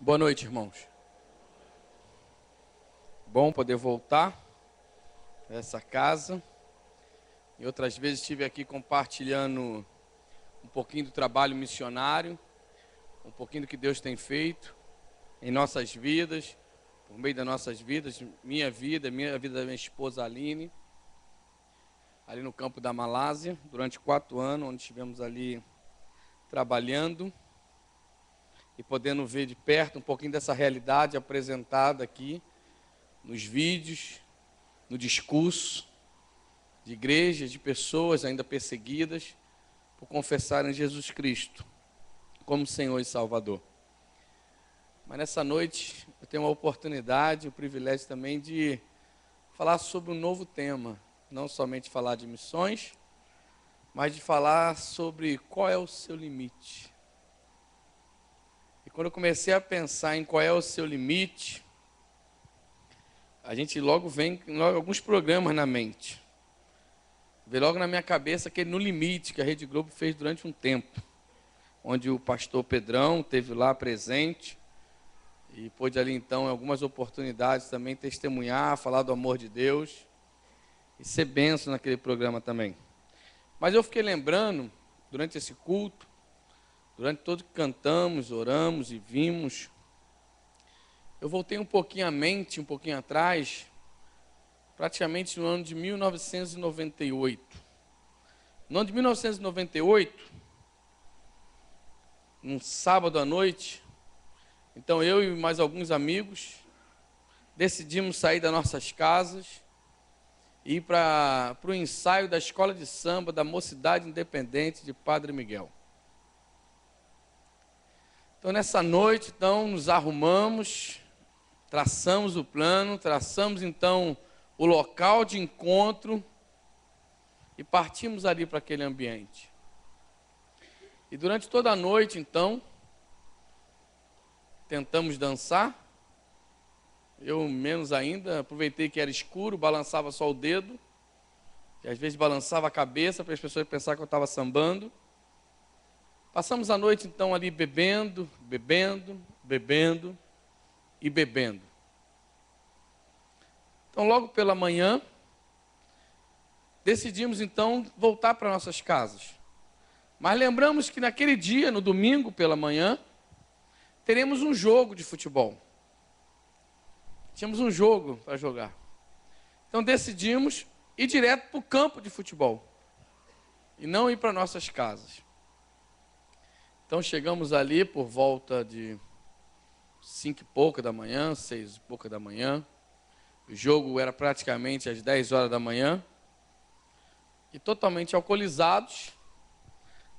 Boa noite, irmãos. Bom poder voltar a essa casa. E outras vezes estive aqui compartilhando um pouquinho do trabalho missionário, um pouquinho do que Deus tem feito em nossas vidas, por meio das nossas vidas, minha vida da minha esposa Aline, ali no campo da Malásia, durante 4 anos, onde estivemos ali trabalhando e podendo ver de perto um pouquinho dessa realidade apresentada aqui nos vídeos, no discurso de igrejas, de pessoas ainda perseguidas por confessarem Jesus Cristo como Senhor e Salvador. Mas nessa noite eu tenho uma oportunidade, o privilégio também de falar sobre um novo tema, não somente falar de missões, mas de falar sobre qual é o seu limite. E quando eu comecei a pensar em qual é o seu limite, a gente logo vem alguns programas na mente. Veio logo na minha cabeça aquele No Limite que a Rede Globo fez durante um tempo, onde o pastor Pedrão esteve lá presente e pôde ali então, em algumas oportunidades também testemunhar, falar do amor de Deus e ser bênção naquele programa também. Mas eu fiquei lembrando, durante esse culto, durante todo que cantamos, oramos e vimos, eu voltei um pouquinho à mente, um pouquinho atrás, praticamente no ano de 1998. No ano de 1998, num sábado à noite, então eu e mais alguns amigos decidimos sair das nossas casas e ir para o ensaio da escola de samba da Mocidade Independente de Padre Miguel. Então nessa noite, então, nos arrumamos, traçamos o plano, traçamos então o local de encontro e partimos ali para aquele ambiente. E durante toda a noite, então, tentamos dançar. Eu menos ainda, aproveitei que era escuro, balançava só o dedo, e às vezes balançava a cabeça para as pessoas pensarem que eu estava sambando. Passamos a noite então ali bebendo e bebendo. Então logo pela manhã, decidimos então voltar para nossas casas. Mas lembramos que naquele dia, no domingo pela manhã, teremos um jogo de futebol. Tínhamos um jogo para jogar. Então decidimos ir direto para o campo de futebol e não ir para nossas casas. Então chegamos ali por volta de 5 e pouca da manhã, 6 e pouca da manhã. O jogo era praticamente às 10 horas da manhã. E totalmente alcoolizados,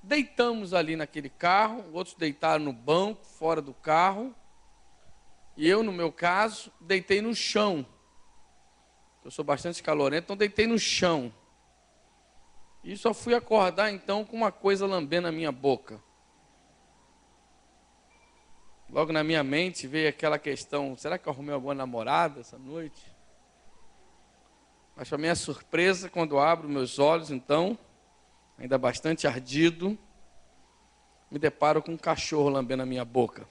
deitamos ali naquele carro, outros deitaram no banco, fora do carro. E eu, no meu caso, deitei no chão. Eu sou bastante calorento, então deitei no chão. E só fui acordar então com uma coisa lambendo a minha boca. Logo na minha mente veio aquela questão, será que eu arrumei uma boa namorada essa noite? Mas para minha surpresa, quando abro meus olhos, então, ainda bastante ardido, me deparo com um cachorro lambendo a minha boca.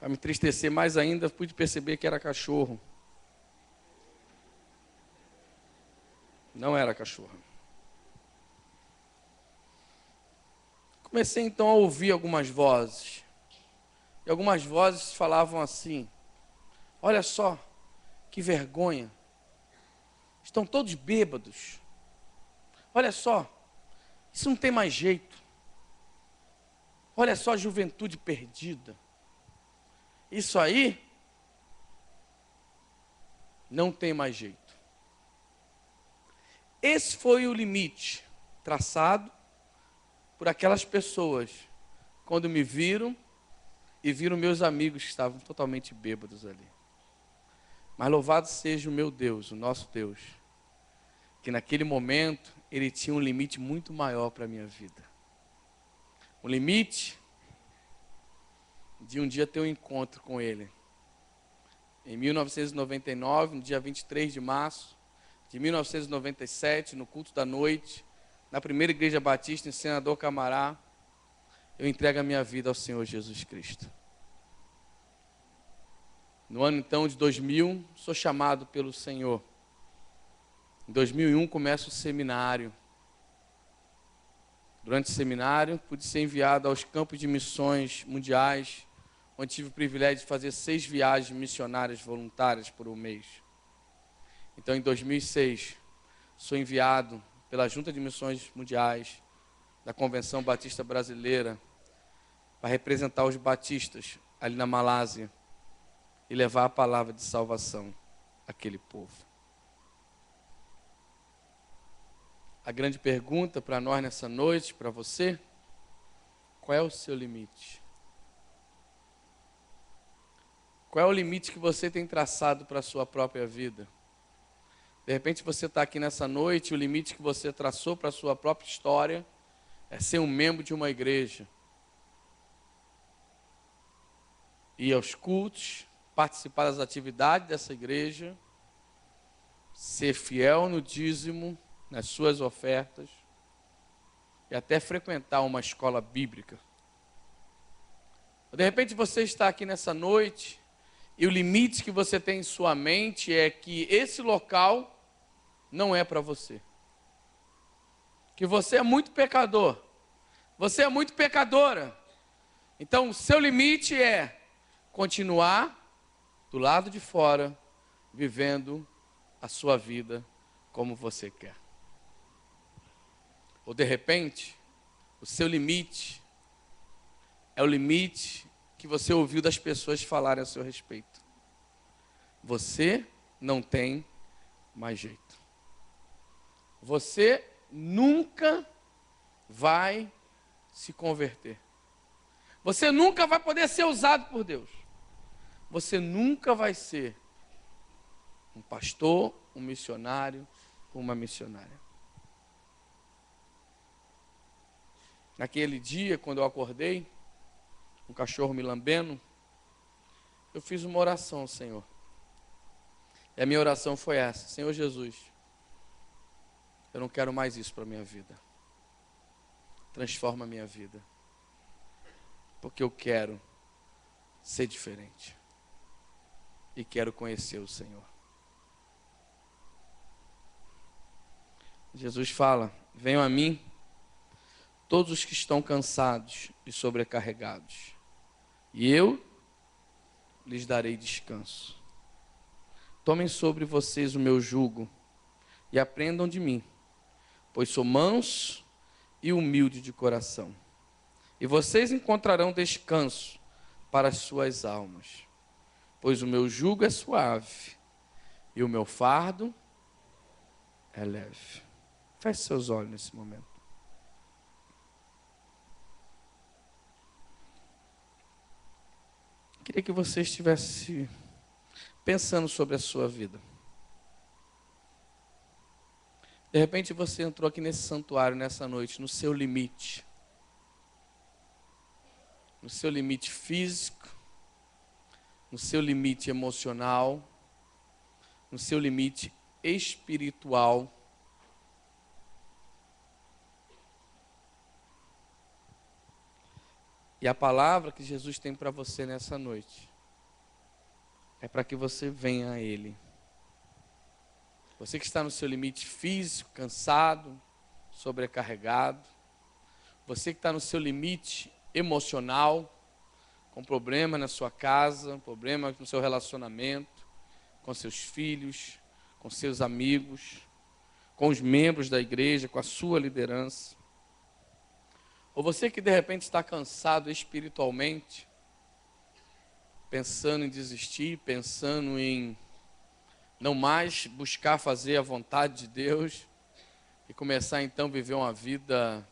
Para me entristecer mais ainda, pude perceber que era cachorro. Não era cachorro. Comecei então a ouvir algumas vozes. E algumas vozes falavam assim: olha só, que vergonha. Estão todos bêbados. Olha só, isso não tem mais jeito. Olha só a juventude perdida. Isso aí não tem mais jeito. Esse foi o limite traçado por aquelas pessoas quando me viram e viram meus amigos que estavam totalmente bêbados ali. Mas louvado seja o meu Deus, o nosso Deus, que naquele momento Ele tinha um limite muito maior para a minha vida. Um limite de um dia ter um encontro com Ele. Em 1999, no dia 23 de março de 1997, no culto da noite, na primeira igreja batista em Senador Camará, eu entrego a minha vida ao Senhor Jesus Cristo. No ano então de 2000, sou chamado pelo Senhor. Em 2001 começa o seminário. Durante o seminário, pude ser enviado aos campos de missões mundiais, onde tive o privilégio de fazer 6 viagens missionárias voluntárias por um mês. Então, em 2006, sou enviado pela Junta de Missões Mundiais da Convenção Batista Brasileira para representar os batistas ali na Malásia e levar a palavra de salvação àquele povo. A grande pergunta para nós nessa noite, para você, qual é o seu limite? Qual é o limite que você tem traçado para a sua própria vida? De repente você está aqui nessa noite, o limite que você traçou para a sua própria história é ser um membro de uma igreja. Ir aos cultos, participar das atividades dessa igreja, ser fiel no dízimo, nas suas ofertas, e até frequentar uma escola bíblica. De repente você está aqui nessa noite, e o limite que você tem em sua mente é que esse local não é para você. Que você é muito pecador. Você é muito pecadora. Então, o seu limite é continuar do lado de fora, vivendo a sua vida como você quer. Ou de repente, o seu limite é o limite que você ouviu das pessoas falarem a seu respeito. Você não tem mais jeito. Você nunca vai se converter. Você nunca vai poder ser usado por Deus. Você nunca vai ser um pastor, um missionário, uma missionária. Naquele dia, quando eu acordei, um cachorro me lambendo, eu fiz uma oração ao Senhor. E a minha oração foi essa: Senhor Jesus, eu não quero mais isso para a minha vida. Transforma a minha vida. Porque eu quero ser diferente. E quero conhecer o Senhor. Jesus fala: venham a mim todos os que estão cansados e sobrecarregados, e eu lhes darei descanso. Tomem sobre vocês o meu jugo e aprendam de mim, pois sou manso e humilde de coração. E vocês encontrarão descanso para as suas almas, pois o meu jugo é suave e o meu fardo é leve. Feche seus olhos nesse momento. Queria que você estivesse pensando sobre a sua vida. De repente você entrou aqui nesse santuário, nessa noite, no seu limite. No seu limite físico, no seu limite emocional, no seu limite espiritual. E a palavra que Jesus tem para você nessa noite é para que você venha a Ele. Você que está no seu limite físico, cansado, sobrecarregado. Você que está no seu limite emocional, com problema na sua casa, problema no seu relacionamento, com seus filhos, com seus amigos, com os membros da igreja, com a sua liderança. Ou você que de repente está cansado espiritualmente, pensando em desistir, pensando em não mais buscar fazer a vontade de Deus e começar então a viver uma vida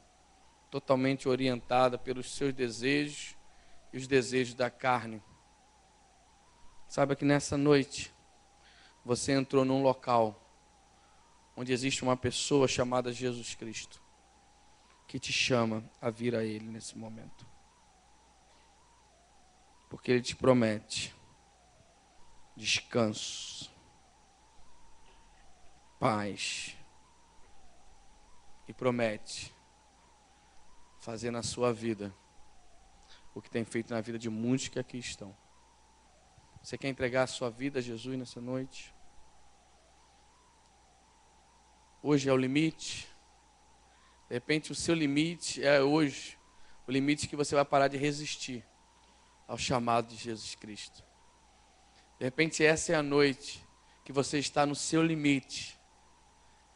totalmente orientada pelos seus desejos e os desejos da carne. Saiba que nessa noite você entrou num local onde existe uma pessoa chamada Jesus Cristo, que te chama a vir a Ele nesse momento. Porque Ele te promete descanso, paz, e promete fazer na sua vida o que tem feito na vida de muitos que aqui estão. Você quer entregar a sua vida a Jesus nessa noite? Hoje é o limite. De repente o seu limite é hoje o limite que você vai parar de resistir ao chamado de Jesus Cristo. De repente essa é a noite que você está no seu limite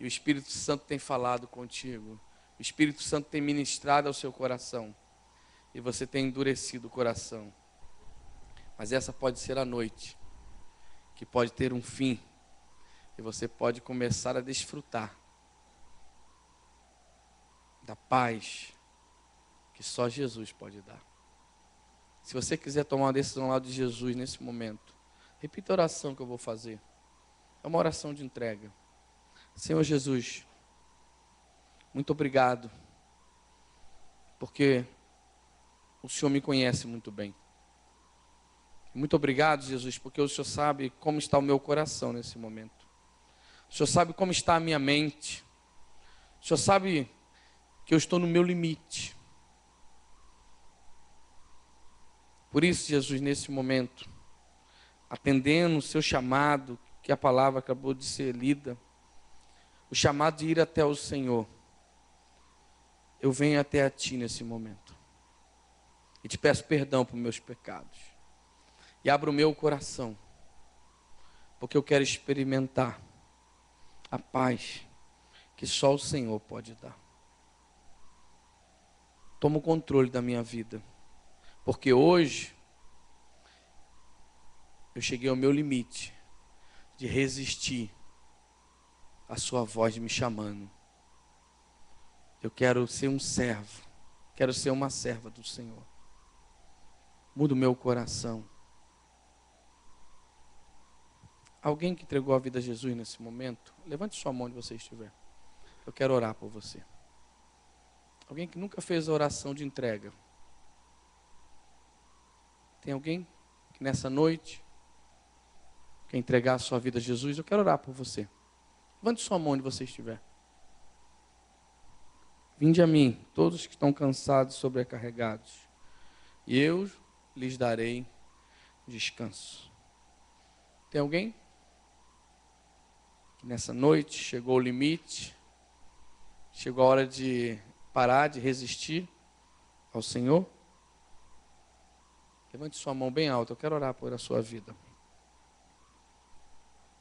e o Espírito Santo tem falado contigo. O Espírito Santo tem ministrado ao seu coração e você tem endurecido o coração. Mas essa pode ser a noite que pode ter um fim e você pode começar a desfrutar da paz que só Jesus pode dar. Se você quiser tomar uma decisão ao lado de Jesus nesse momento, repita a oração que eu vou fazer. É uma oração de entrega. Senhor Jesus, muito obrigado, porque o Senhor me conhece muito bem. Muito obrigado, Jesus, porque o Senhor sabe como está o meu coração nesse momento. O Senhor sabe como está a minha mente. O Senhor sabe que eu estou no meu limite. Por isso, Jesus, nesse momento, atendendo o seu chamado, que a palavra acabou de ser lida, o chamado de ir até o Senhor, eu venho até a Ti nesse momento. E te peço perdão por meus pecados. E abro o meu coração, porque eu quero experimentar a paz que só o Senhor pode dar. Toma o controle da minha vida, porque hoje eu cheguei ao meu limite de resistir à sua voz me chamando. Eu quero ser um servo, quero ser uma serva do Senhor. Muda o meu coração. Alguém que entregou a vida a Jesus nesse momento, levante sua mão onde você estiver. Eu quero orar por você. Alguém que nunca fez a oração de entrega. Tem alguém que nessa noite quer entregar a sua vida a Jesus? Eu quero orar por você. Levante sua mão onde você estiver. Vinde a mim, todos que estão cansados e sobrecarregados, e eu lhes darei descanso. Tem alguém que nessa noite chegou ao limite, chegou a hora de parar de resistir ao Senhor? Levante sua mão bem alta, eu quero orar por a sua vida.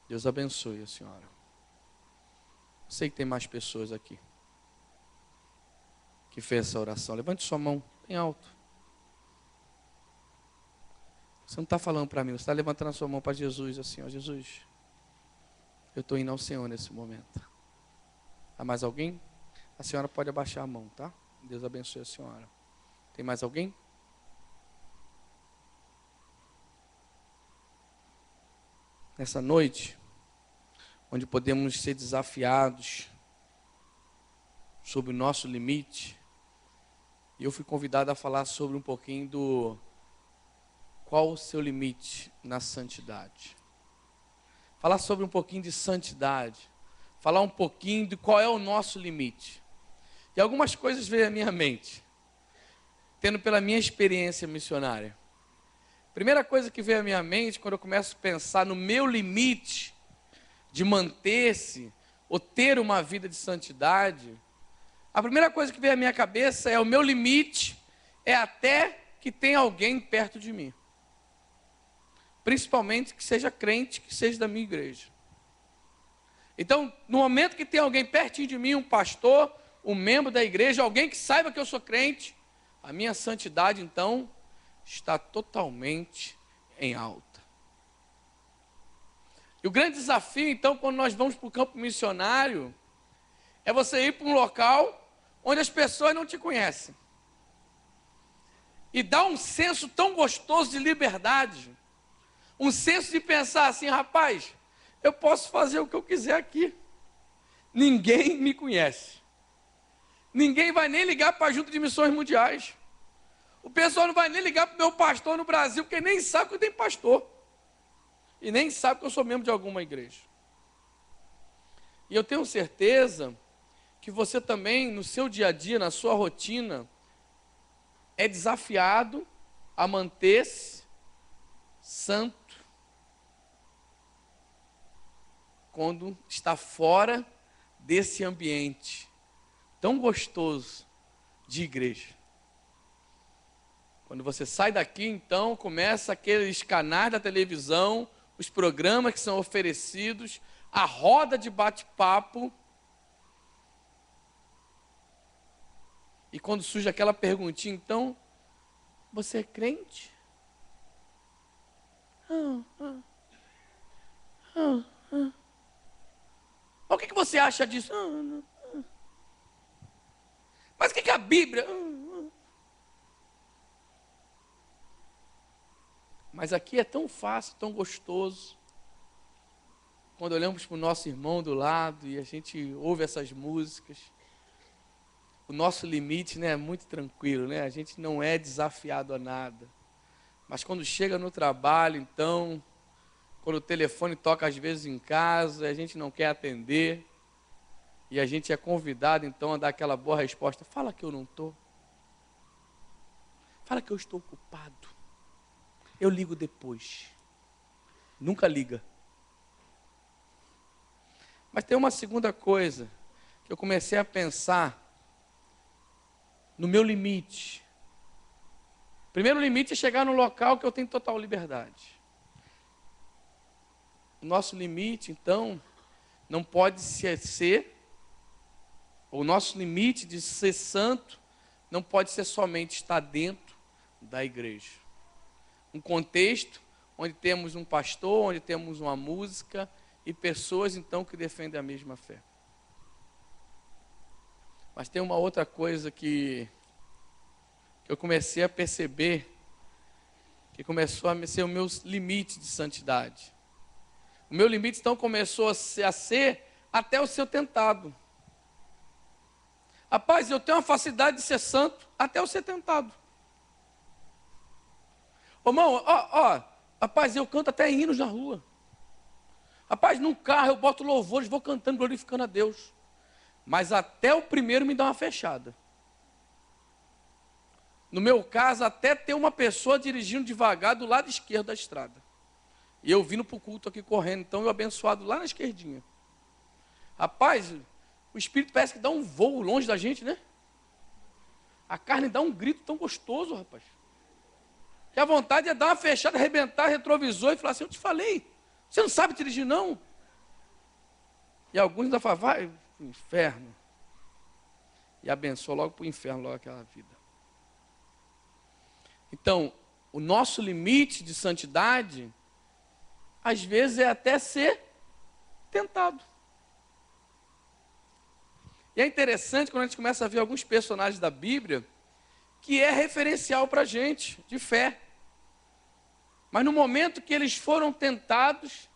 Deus abençoe a senhora. Eu sei que tem mais pessoas aqui que fez essa oração. Levante sua mão bem alto. Você não está falando para mim, você está levantando a sua mão para Jesus, assim, ó, Jesus, eu estou indo ao Senhor nesse momento. Há mais alguém? A senhora pode abaixar a mão, tá? Deus abençoe a senhora. Tem mais alguém? Nessa noite, onde podemos ser desafiados sobre o nosso limite, e eu fui convidado a falar sobre um pouquinho do qual o seu limite na santidade. Falar sobre um pouquinho de santidade, falar um pouquinho de qual é o nosso limite. E algumas coisas veio à minha mente, tendo pela minha experiência missionária. Primeira coisa que veio à minha mente, quando eu começo a pensar no meu limite de manter-se ou ter uma vida de santidade, a primeira coisa que veio à minha cabeça é o meu limite é até que tenha alguém perto de mim. Principalmente que seja crente, que seja da minha igreja. Então, no momento que tem alguém pertinho de mim, um pastor, um membro da igreja, alguém que saiba que eu sou crente, a minha santidade, então, está totalmente em alta. E o grande desafio, então, quando nós vamos para o campo missionário, é você ir para um local onde as pessoas não te conhecem. E dá um senso tão gostoso de liberdade, um senso de pensar assim, rapaz, eu posso fazer o que eu quiser aqui. Ninguém me conhece. Ninguém vai nem ligar para a Junta de Missões Mundiais. O pessoal não vai nem ligar para o meu pastor no Brasil, porque nem sabe que eu tenho pastor. E nem sabe que eu sou membro de alguma igreja. E eu tenho certeza que você também, no seu dia a dia, na sua rotina, é desafiado a manter-se santo quando está fora desse ambiente tão gostoso de igreja. Quando você sai daqui, então, começa aqueles canais da televisão, os programas que são oferecidos, a roda de bate-papo. E quando surge aquela perguntinha, então, você é crente? O que você acha disso? Mas o que a Bíblia... Mas aqui é tão fácil, tão gostoso. Quando olhamos para o nosso irmão do lado e a gente ouve essas músicas, o nosso limite, né, é muito tranquilo, né? A gente não é desafiado a nada. Mas quando chega no trabalho, então, quando o telefone toca às vezes em casa, a gente não quer atender, e a gente é convidado então a dar aquela boa resposta: fala que eu não estou. Fala que eu estou ocupado. Eu ligo depois. Nunca liga. Mas tem uma segunda coisa que eu comecei a pensar no meu limite. O primeiro limite é chegar num local que eu tenho total liberdade. O nosso limite, então, não pode ser, o nosso limite de ser santo não pode ser somente estar dentro da igreja. Um contexto onde temos um pastor, onde temos uma música e pessoas, então, que defendem a mesma fé. Mas tem uma outra coisa que eu comecei a perceber, que começou a ser o meu limite de santidade. O meu limite, então, começou a ser até o ser tentado. Rapaz, eu tenho uma facilidade de ser santo até eu ser tentado. Ô, irmão, rapaz, eu canto até hinos na rua. Rapaz, num carro eu boto louvores, vou cantando, glorificando a Deus. Mas até o primeiro me dá uma fechada. No meu caso, até ter uma pessoa dirigindo devagar do lado esquerdo da estrada. E eu vindo para o culto aqui correndo, então eu abençoado lá na esquerdinha. Rapaz, o Espírito parece que dá um voo longe da gente, né? A carne dá um grito tão gostoso, rapaz. Que a vontade é dar uma fechada, arrebentar retrovisor e falar assim: eu te falei, você não sabe dirigir não? E alguns ainda falam: vai para o inferno. E abençoa logo para o inferno, logo aquela vida. Então, o nosso limite de santidade, às vezes, é até ser tentado. E é interessante quando a gente começa a ver alguns personagens da Bíblia, que é referencial para a gente, de fé. Mas no momento que eles foram tentados,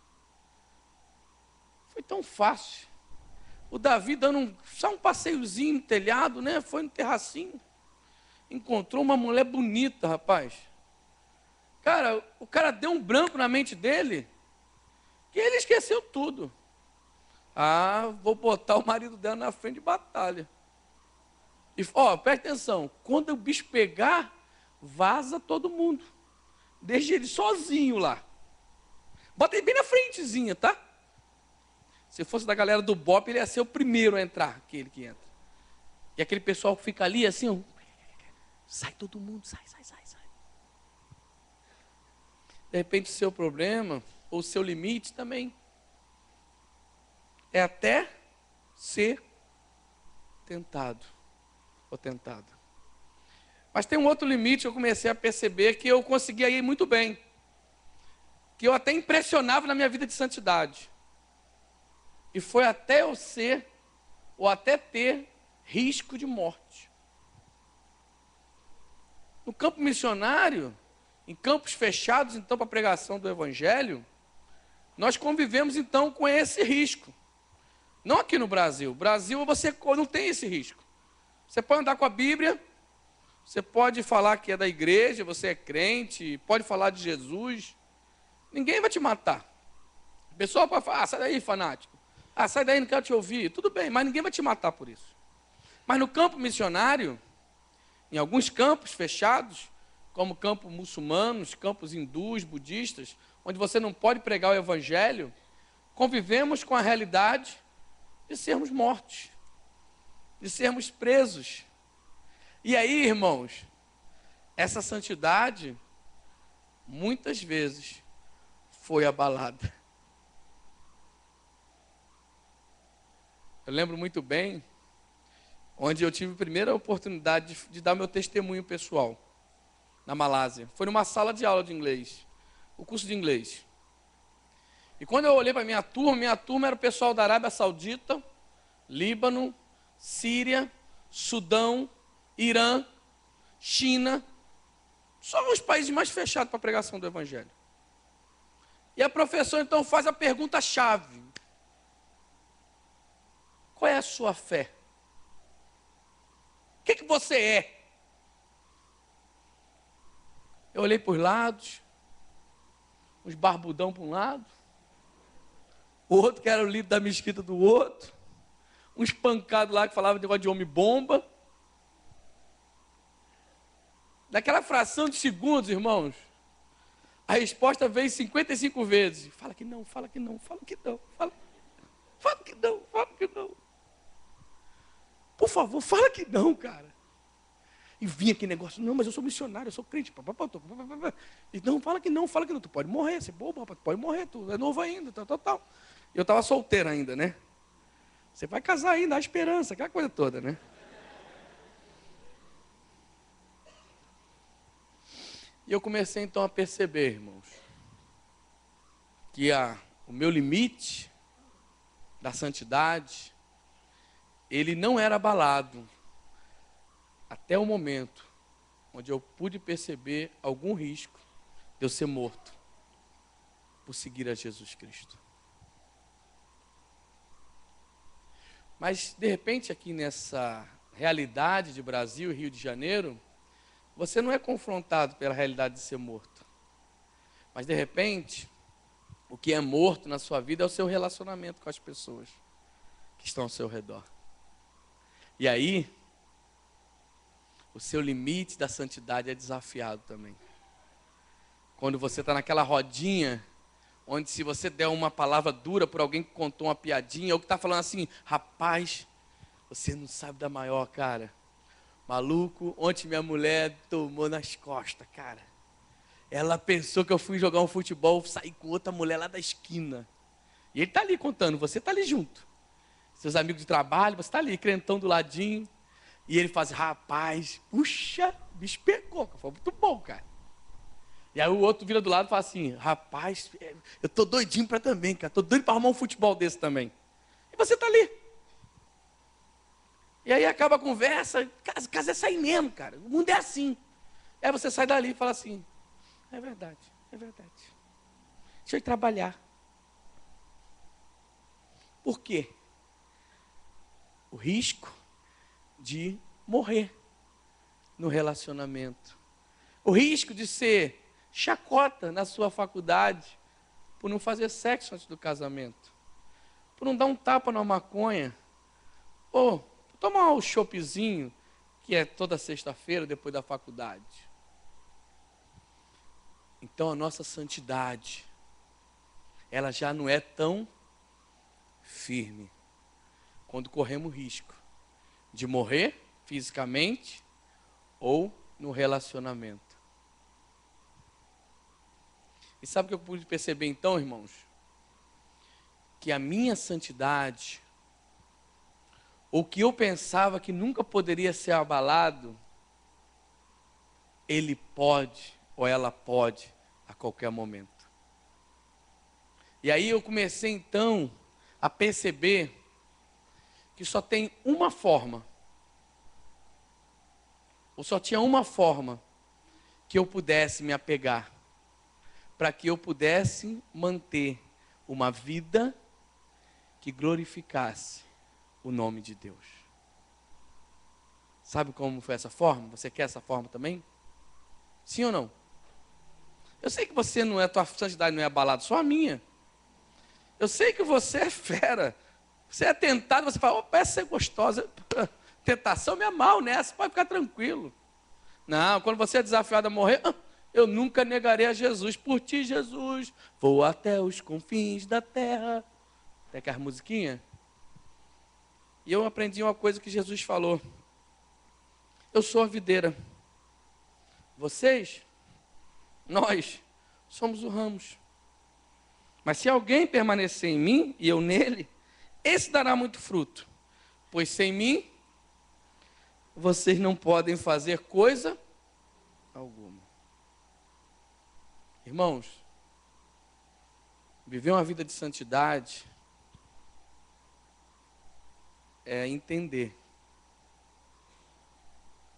foi tão fácil. O Davi dando só um passeiozinho no telhado, né? Foi no terracinho. Encontrou uma mulher bonita, rapaz. Cara, o cara deu um branco na mente dele, que ele esqueceu tudo. Vou botar o marido dela na frente de batalha. E, presta atenção, quando o bicho pegar, vaza todo mundo. Deixa ele sozinho lá. Bota ele bem na frentezinha, tá? Se fosse da galera do BOP, ele ia ser o primeiro a entrar, aquele que entra. E aquele pessoal que fica ali assim, sai todo mundo, sai. De repente o seu problema, ou o seu limite também, é até ser tentado, ou tentada. Mas tem um outro limite que eu comecei a perceber, que eu conseguia ir muito bem, que eu até impressionava na minha vida de santidade. E foi até eu ser, ou até ter, risco de morte. No campo missionário, em campos fechados, então, para a pregação do Evangelho, nós convivemos, então, com esse risco. Não aqui no Brasil. No Brasil, você não tem esse risco. Você pode andar com a Bíblia, você pode falar que é da igreja, você é crente, pode falar de Jesus. Ninguém vai te matar. O pessoal pode falar: sai daí, fanático. Sai daí, não quero te ouvir. Tudo bem, mas ninguém vai te matar por isso. Mas no campo missionário, em alguns campos fechados, como campos muçulmanos, campos hindus, budistas, onde você não pode pregar o evangelho, convivemos com a realidade de sermos mortos, de sermos presos. E aí, irmãos, essa santidade, muitas vezes, foi abalada. Eu lembro muito bem, onde eu tive a primeira oportunidade de dar meu testemunho pessoal, na Malásia. Foi numa sala de aula de inglês, o curso de inglês. E quando eu olhei para minha turma era o pessoal da Arábia Saudita, Líbano, Síria, Sudão, Irã, China, só os países mais fechados para a pregação do evangelho. E a professora então faz a pergunta-chave: qual é a sua fé? O que você é? Eu olhei para os lados, uns barbudão para um lado, o outro que era o líder da mesquita do outro, uns pancados lá que falavam de negócio de homem-bomba. Naquela fração de segundos, irmãos, a resposta veio 55 vezes. Fala que não, fala que não, fala que não, fala que não, fala que não. Por favor, fala que não, cara. E vinha aquele negócio: não, mas eu sou missionário, eu sou crente. E não, fala que não, fala que não. Tu pode morrer, você é bobo, rapaz, tu pode morrer, tu é novo ainda, tal. Eu estava solteiro ainda, né? Você vai casar ainda, há esperança, aquela coisa toda, né? E eu comecei então a perceber, irmãos, que o meu limite da santidade, ele não era abalado até o momento onde eu pude perceber algum risco de eu ser morto por seguir a Jesus Cristo. Mas, de repente, aqui nessa realidade de Brasil e Rio de Janeiro, você não é confrontado pela realidade de ser morto. Mas, de repente, o que é morto na sua vida é o seu relacionamento com as pessoas que estão ao seu redor. E aí, o seu limite da santidade é desafiado também. Quando você está naquela rodinha, onde se você der uma palavra dura por alguém que contou uma piadinha, ou que está falando assim: rapaz, você não sabe da maior, cara. Maluco, ontem minha mulher tomou nas costas, cara. Ela pensou que eu fui jogar um futebol, saí com outra mulher lá da esquina. E ele está ali contando, você está ali junto. Seus amigos de trabalho, você está ali, crentão do ladinho. E ele fala assim: rapaz, puxa, o bicho pegou. Foi muito bom, cara. E aí o outro vira do lado e fala assim: rapaz, eu tô doidinho para também, cara. Tô doido para arrumar um futebol desse também. E você está ali. E aí acaba a conversa, casa é sair mesmo, cara. O mundo é assim. Aí você sai dali e fala assim: é verdade, é verdade. Deixa eu ir trabalhar. Por quê? O risco de morrer no relacionamento. O risco de ser chacota na sua faculdade por não fazer sexo antes do casamento. Por não dar um tapa na maconha. Ou tomar um choppzinho, que é toda sexta-feira depois da faculdade. Então a nossa santidade, ela já não é tão firme quando corremos risco de morrer fisicamente ou no relacionamento. E sabe o que eu pude perceber então, irmãos? Que a minha santidade, o que eu pensava que nunca poderia ser abalado, ele pode ou ela pode a qualquer momento. E aí eu comecei então a perceber que só tem uma forma, ou só tinha uma forma que eu pudesse me apegar, para que eu pudesse manter uma vida que glorificasse o nome de Deus. Sabe como foi essa forma? Você quer essa forma também? Sim ou não? Eu sei que você não é, tua santidade não é abalada, só a minha. Eu sei que você é fera. Você é tentado, você fala: opa, essa é gostosa. Tentação me é mal nessa, pode ficar tranquilo. Não, quando você é desafiado a morrer, eu nunca negarei a Jesus. Por ti, Jesus, vou até os confins da terra. Tem aquela musiquinha? E eu aprendi uma coisa que Jesus falou. Eu sou a videira. Vocês, nós, somos os ramos. Mas se alguém permanecer em mim e eu nele, esse dará muito fruto. Pois sem mim, vocês não podem fazer coisa alguma. Irmãos, viver uma vida de santidade é entender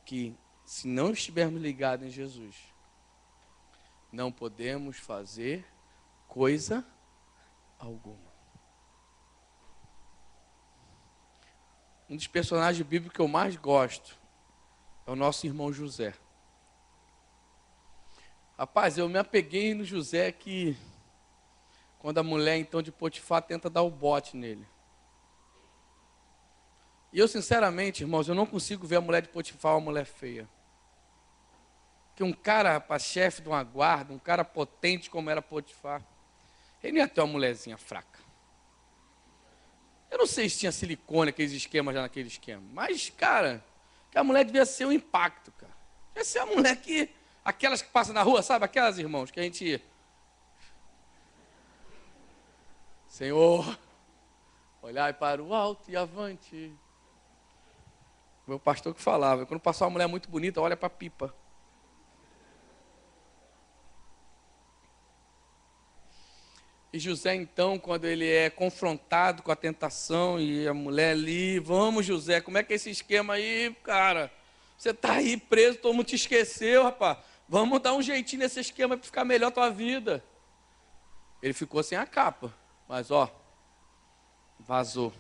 que se não estivermos ligados em Jesus, não podemos fazer coisa alguma. Um dos personagens bíblicos que eu mais gosto é o nosso irmão José. Rapaz, eu me apeguei no José que quando a mulher então de Potifar tenta dar o bote nele. E eu sinceramente, irmãos, eu não consigo ver a mulher de Potifar uma mulher feia. Que um cara, rapaz, chefe de uma guarda, um cara potente como era Potifar, ele não ia ter uma mulherzinha fraca. Eu não sei se tinha silicone, aqueles esquemas já naquele esquema. Mas, cara, que a mulher devia ser um impacto, cara. Devia ser a mulher que... Aquelas que passam na rua, sabe? Aquelas, irmãos, que a gente... Senhor, olhai para o alto e avante. Meu pastor que falava, quando passar uma mulher muito bonita, olha para a pipa. E José, então, quando ele é confrontado com a tentação e a mulher ali, vamos, José, como é que é esse esquema aí, cara? Você está aí preso, todo mundo te esqueceu, rapaz. Vamos dar um jeitinho nesse esquema para ficar melhor a tua vida. Ele ficou sem a capa, mas ó, vazou.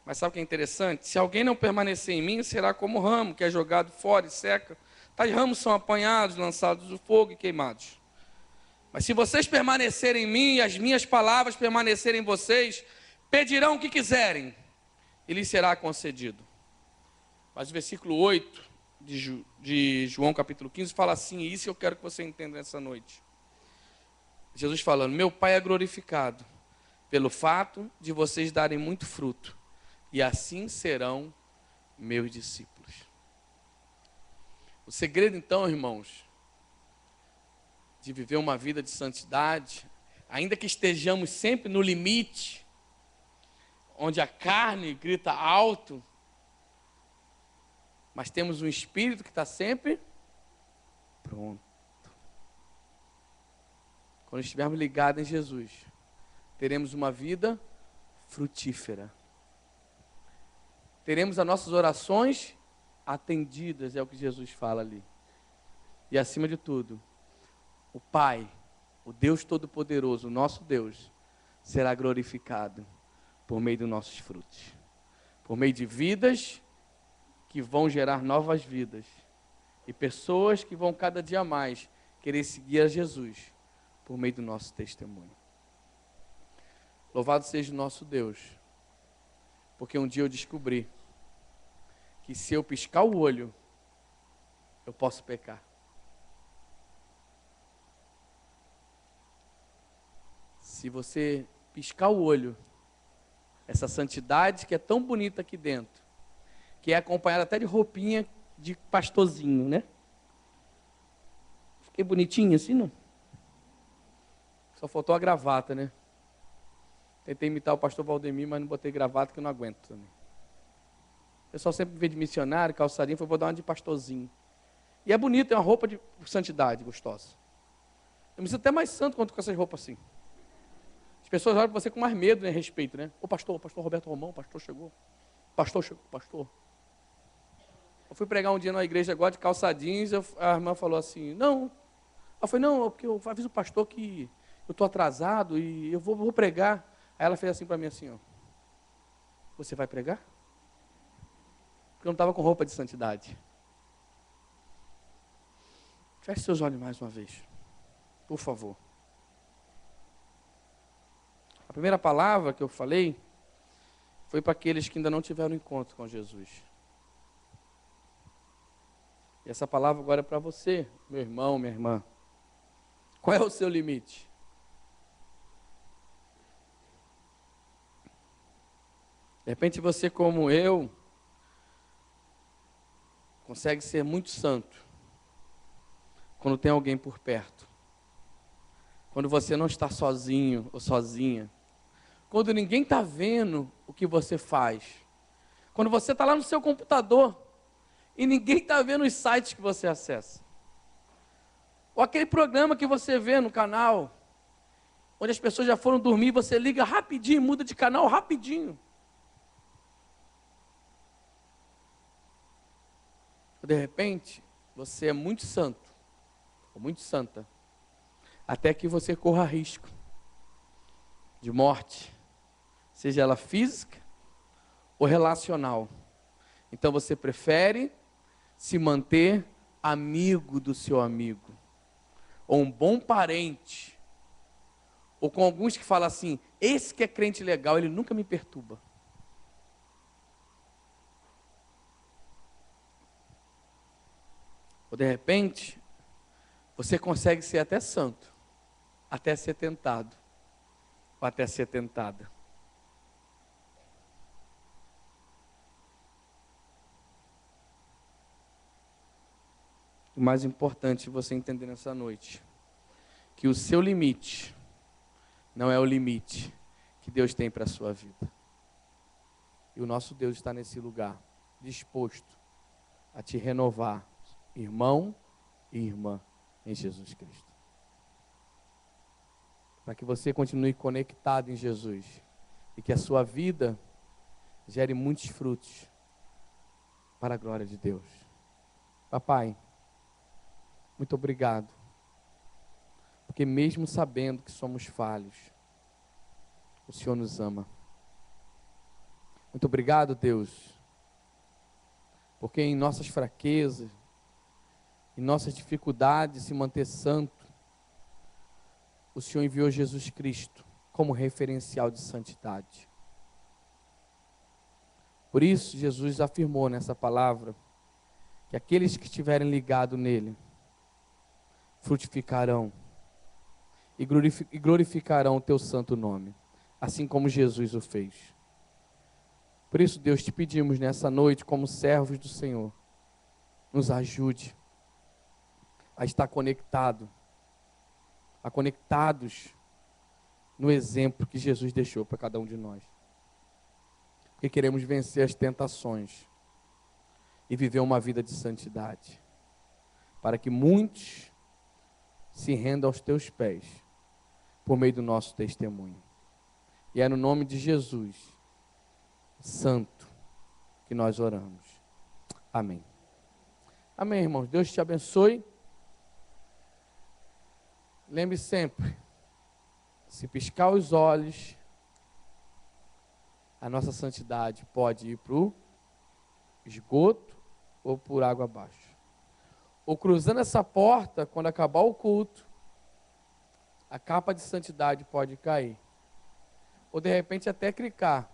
Mas sabe o que é interessante? Se alguém não permanecer em mim, será como o ramo que é jogado fora e seca. Tais ramos são apanhados, lançados no fogo e queimados. Mas se vocês permanecerem em mim e as minhas palavras permanecerem em vocês, pedirão o que quiserem e lhes será concedido. Mas o versículo 8 de João capítulo 15 fala assim, e isso eu quero que você entenda nessa noite. Jesus falando, meu Pai é glorificado pelo fato de vocês darem muito fruto, e assim serão meus discípulos. O segredo então, irmãos, de viver uma vida de santidade, ainda que estejamos sempre no limite, onde a carne grita alto, mas temos um espírito que está sempre pronto. Quando estivermos ligados em Jesus, teremos uma vida frutífera. Teremos as nossas orações atendidas, é o que Jesus fala ali. E acima de tudo, o Pai, o Deus Todo-Poderoso, o nosso Deus, será glorificado por meio dos nossos frutos. Por meio de vidas que vão gerar novas vidas. E pessoas que vão cada dia mais querer seguir a Jesus por meio do nosso testemunho. Louvado seja o nosso Deus. Porque um dia eu descobri que se eu piscar o olho, eu posso pecar. Se você piscar o olho, essa santidade que é tão bonita aqui dentro, que é acompanhada até de roupinha de pastorzinho, né? Fiquei bonitinho assim, não? Só faltou a gravata, né? Tentei imitar o pastor Valdemir, mas não botei gravata, que eu não aguento também. O pessoal sempre vê de missionário, calçadinho, foi vou dar uma de pastorzinho. E é bonito, é uma roupa de santidade, gostosa. Eu me sinto até mais santo quando com essas roupas assim. As pessoas olham para você com mais medo, né, respeito, né? Ô pastor Roberto Romão, pastor chegou. Pastor chegou, pastor. Eu fui pregar um dia na igreja agora de calça jeans, a irmã falou assim, não. Eu falei, não, porque eu aviso o pastor que eu estou atrasado e eu vou pregar. Aí ela fez assim para mim assim, ó. Você vai pregar? Porque eu não estava com roupa de santidade. Feche seus olhos mais uma vez, por favor. A primeira palavra que eu falei foi para aqueles que ainda não tiveram encontro com Jesus. E essa palavra agora é para você, meu irmão, minha irmã. Qual é o seu limite? De repente você, como eu, consegue ser muito santo quando tem alguém por perto. Quando você não está sozinho ou sozinha. Quando ninguém está vendo o que você faz. Quando você está lá no seu computador e ninguém está vendo os sites que você acessa. Ou aquele programa que você vê no canal, onde as pessoas já foram dormir, você liga rapidinho, muda de canal rapidinho. De repente, você é muito santo, ou muito santa, até que você corra risco de morte, seja ela física ou relacional. Então você prefere se manter amigo do seu amigo, ou um bom parente, ou com alguns que falam assim, esse que é crente legal, ele nunca me perturba. Ou de repente, você consegue ser até santo, até ser tentado, ou até ser tentada. O mais importante você entender nessa noite, que o seu limite não é o limite que Deus tem para a sua vida. E o nosso Deus está nesse lugar, disposto a te renovar, irmão e irmã, em Jesus Cristo. Para que você continue conectado em Jesus e que a sua vida gere muitos frutos para a glória de Deus. Papai, muito obrigado, porque mesmo sabendo que somos falhos, o Senhor nos ama. Muito obrigado, Deus, porque em nossas fraquezas, em nossas dificuldades de se manter santo, o Senhor enviou Jesus Cristo como referencial de santidade. Por isso, Jesus afirmou nessa palavra que aqueles que estiverem ligados nele frutificarão e glorificarão o teu santo nome, assim como Jesus o fez. Por isso, Deus, te pedimos nessa noite, como servos do Senhor, nos ajude a estar conectados no exemplo que Jesus deixou para cada um de nós. Porque queremos vencer as tentações e viver uma vida de santidade, para que muitos se rendam aos teus pés, por meio do nosso testemunho. E é no nome de Jesus, santo, que nós oramos. Amém. Amém, irmãos. Deus te abençoe. Lembre sempre, se piscar os olhos, a nossa santidade pode ir para o esgoto ou por água abaixo. Ou cruzando essa porta, quando acabar o culto, a capa de santidade pode cair. Ou de repente até clicar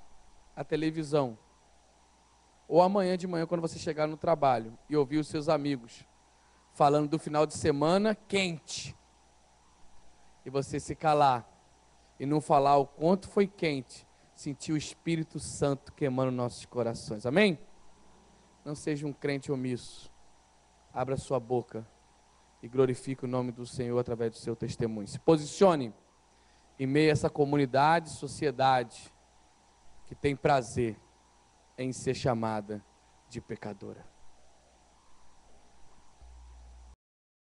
a televisão. Ou amanhã de manhã, quando você chegar no trabalho e ouvir os seus amigos falando do final de semana quente, e você se calar e não falar o quanto foi quente, sentir o Espírito Santo queimando nossos corações. Amém? Não seja um crente omisso. Abra sua boca e glorifique o nome do Senhor através do seu testemunho. Se posicione em meio a essa comunidade, sociedade que tem prazer em ser chamada de pecadora.